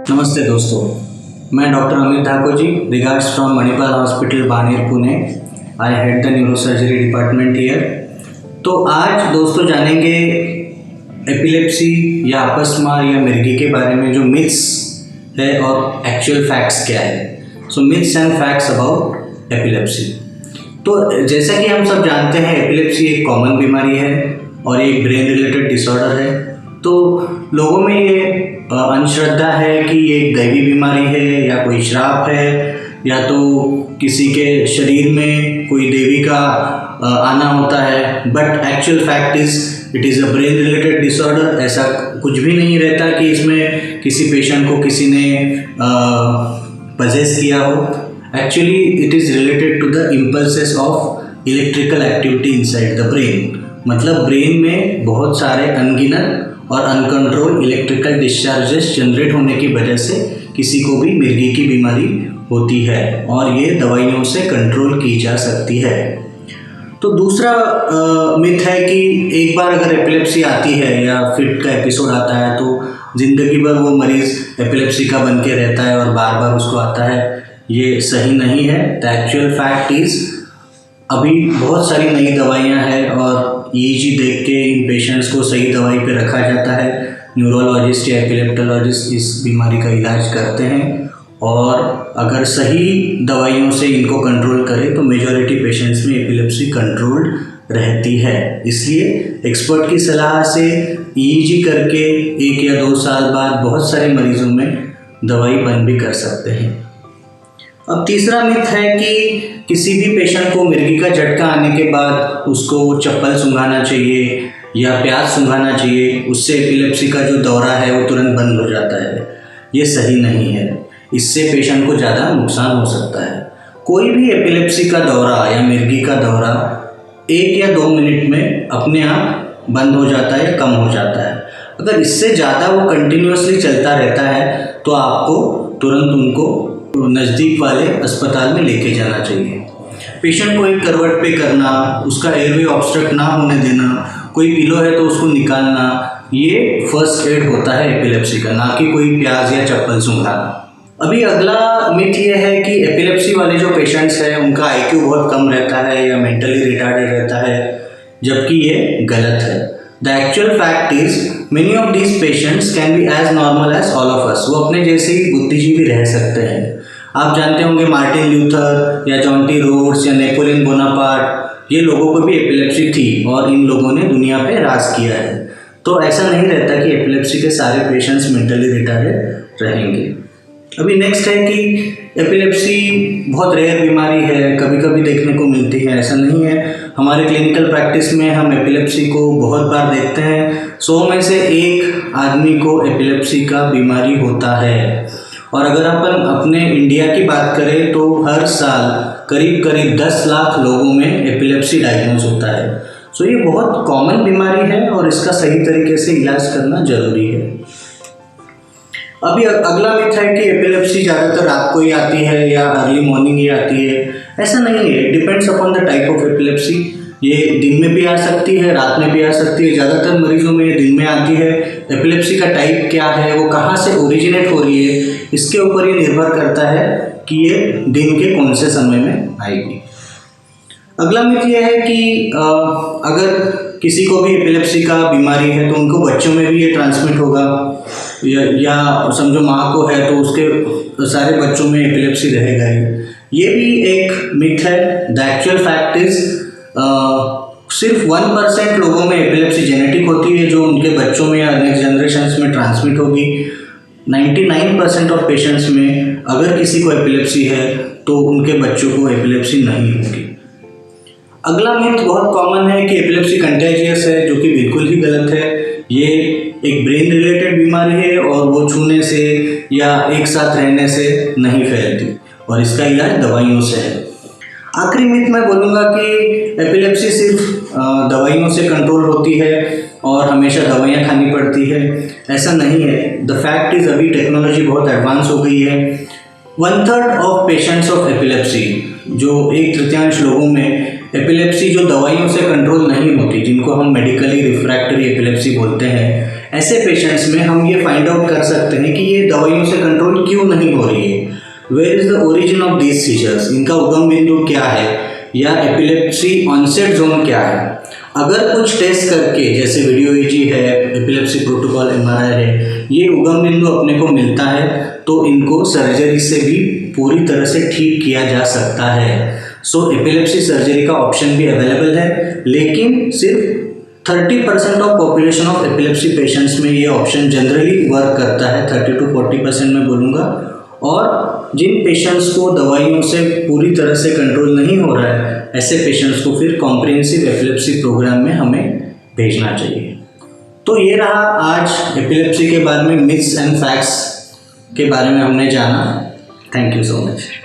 नमस्ते दोस्तों, मैं doctor Amit Thakur ji, regards from Manipal hospital Baner Pune. I head the neurosurgery department here. तो आज दोस्तों जानेंगे एपिलेप्सी या अपस्मा या मिर्गी के बारे में जो मिथ्स है और एक्चुअल फैक्ट्स क्या है। So myths and facts about epilepsy. तो जैसा कि हम सब जानते हैं, एपिलेप्सी एक कॉमन बीमारी है और एक ब्रेन रिलेटेड डिसऑर्डर है। तो लोगों में ये अंधश्रद्धा है कि ये एक दैवी बीमारी है या कोई श्राप है या तो किसी के शरीर में कोई देवी का आना होता है। But actual fact it is a brain related disorder. ऐसा कुछ भी नहीं रहता कि इसमें किसी पेशेंट को किसी ने पजेस किया हो। Actually it is related to the impulses of electrical activity inside the brain. मतलब ब्रेन में बहुत सारे अनगिनत और अनकंट्रोल इलेक्ट्रिकल डिस्चार्जेस जनरेट होने की वजह से किसी को भी मिर्गी की बीमारी होती है और ये दवाइयों से कंट्रोल की जा सकती है। तो दूसरा मिथ है कि एक बार अगर एपिलेप्सी आती है या फिट का एपिसोड आता है तो ज़िंदगी भर वो मरीज़ एपिलेप्सी का बन के रहता है और बार बार उसको आता है। ये सही नहीं है। द एक्चुअल फैक्ट इज़ अभी बहुत सारी नई दवाइयाँ हैं और ईईजी देख के इन पेशेंट्स को सही दवाई पे रखा जाता है। न्यूरोलॉजिस्ट या एपिलेप्टोलॉजिस्ट इस बीमारी का इलाज करते हैं और अगर सही दवाइयों से इनको कंट्रोल करें तो मेजॉरिटी पेशेंट्स में एपिलेप्सी कंट्रोल्ड रहती है। इसलिए एक्सपर्ट की सलाह से ईईजी करके 1 या 2 साल बाद बहुत सारे मरीजों में दवाई बंद भी कर सकते हैं। अब तीसरा मिथ है कि किसी भी पेशेंट को मिर्गी का झटका आने के बाद उसको चप्पल सूंघाना चाहिए या प्याज सूंघाना चाहिए, उससे एपिलेप्सी का जो दौरा है वो तुरंत बंद हो जाता है। ये सही नहीं है। इससे पेशेंट को ज़्यादा नुकसान हो सकता है। कोई भी एपिलेप्सी का दौरा या मिर्गी का दौरा 1 या 2 मिनट में अपने आप बंद हो जाता है या कम हो जाता है। अगर इससे ज़्यादा वो कंटिन्यूसली चलता रहता है तो आपको तुरंत उनको नज़दीक वाले अस्पताल में लेके जाना चाहिए। पेशेंट को एक करवट पे करना, उसका एयरवे ऑब्स्ट्रक्ट ना होने देना, कोई पिलो है तो उसको निकालना, ये फर्स्ट एड होता है एपिलेप्सी का, ना कि कोई प्याज या चप्पल सूंघाना। अभी अगला मिथ ये है कि एपिलेप्सी वाले जो पेशेंट्स हैं उनका आईक्यू बहुत कम रहता है या मेंटली रिटार्डेड रहता है, जबकि ये गलत है। The actual fact is many of these patients can be as normal as all of us. वो अपने जैसे ही बुद्धिजीवी रह सकते हैं। आप जानते होंगे मार्टिन ल्यूथर या जॉन टी रोड्स या नेपोलियन बोनापार्ट, ये लोगों को भी एपिलेप्सी थी और इन लोगों ने दुनिया पे राज किया है। तो ऐसा नहीं रहता कि एपिलेप्सी के सारे पेशेंट्स मेंटली रिटार्डेड रहेंगे। अभी नेक्स्ट है कि एपिलेप्सी बहुत रेयर बीमारी है, कभी कभी देखने को मिलती है, ऐसा नहीं है। हमारे क्लिनिकल प्रैक्टिस में हम एपिलेप्सी को बहुत बार देखते हैं। 100 में से 1 आदमी को एपिलेप्सी का बीमारी होता है। और अगर अपन अपने इंडिया की बात करें तो हर साल करीब 10 लाख लोगों में एपिलेप्सी डायग्नोज होता है। सो ये बहुत कॉमन बीमारी है और इसका सही तरीके से इलाज करना जरूरी है। अभी अगला मिथ है कि एपिलेप्सी ज़्यादातर रात को ही आती है या अर्ली मॉर्निंग ही आती है। ऐसा नहीं है। Depends upon the type of epilepsy. ये दिन में भी आ सकती है, रात में भी आ सकती है। ज़्यादातर मरीजों में ये दिन में आती है। एपिलेप्सी का टाइप क्या है, वो कहाँ से ओरिजिनेट हो रही है, इसके ऊपर ये निर्भर करता है कि ये दिन के कौन से समय में आएगी। अगला मिथ ये है कि अगर किसी को भी एपिलेप्सी का बीमारी है तो उनको बच्चों में भी ये ट्रांसमिट होगा या समझो माँ को है तो उसके सारे बच्चों में एपिलेप्सी रहेगा ही। ये भी एक मिथ है। द एक्चुअल फैक्ट इज सिर्फ 1% लोगों में एपिलेप्सी जेनेटिक होती है जो उनके बच्चों में या नेक्स्ट जनरेशन्स में ट्रांसमिट होगी। 99% ऑफ पेशेंट्स में अगर किसी को एपिलेप्सी है तो उनके बच्चों को एपिलेप्सी नहीं होगी। अगला मिथ बहुत कॉमन है कि एपिलेप्सी कंटेजियस है, जो कि बिल्कुल ही गलत है। ये एक ब्रेन रिलेटेड बीमारी है और वो छूने से या एक साथ रहने से नहीं फैलती और इसका इलाज दवाइयों से है। आखिरी मिथ मैं बोलूँगा कि एपिलेप्सी सिर्फ दवाइयों से कंट्रोल होती है और हमेशा दवाइयाँ खानी पड़ती है। ऐसा नहीं है। द फैक्ट इज़ अभी टेक्नोलॉजी बहुत एडवांस हो गई है। 1/3 ऑफ पेशेंट्स ऑफ एपिलेप्सी, जो 1/3 लोगों में एपिलेप्सी जो दवाइयों से कंट्रोल नहीं होती, जिनको हम मेडिकली रिफ्रैक्टरी एपिलेप्सी बोलते हैं, ऐसे पेशेंट्स में हम ये फाइंड आउट कर सकते हैं कि ये दवाइयों से कंट्रोल क्यों नहीं हो रही है। Where is the origin of these seizures, इनका उगम बिंदु क्या है, या एपिलेप्सी ऑनसेट जोन क्या है। अगर कुछ टेस्ट करके, जैसे वीडियो ईजी है, एपिलेप्सी प्रोटोकॉल एमआरआई है, ये उगम बिंदु अपने को मिलता है तो इनको सर्जरी से भी पूरी तरह से ठीक किया जा सकता है। सो एपिलेप्सी सर्जरी का ऑप्शन भी अवेलेबल है, लेकिन सिर्फ 30% of population of epilepsy patients में ये ऑप्शन जनरली वर्क करता है, 30 to 40% मैं बोलूँगा। और जिन पेशेंट्स को दवाइयों से पूरी तरह से कंट्रोल नहीं हो रहा है, ऐसे पेशेंट्स को फिर कॉम्प्रिहेंसिव एपिलेप्सी प्रोग्राम में हमें भेजना चाहिए। तो ये रहा आज एपिलेप्सी के बारे में मिथ्स एंड फैक्ट्स के बारे में हमने जाना। Thank you so much.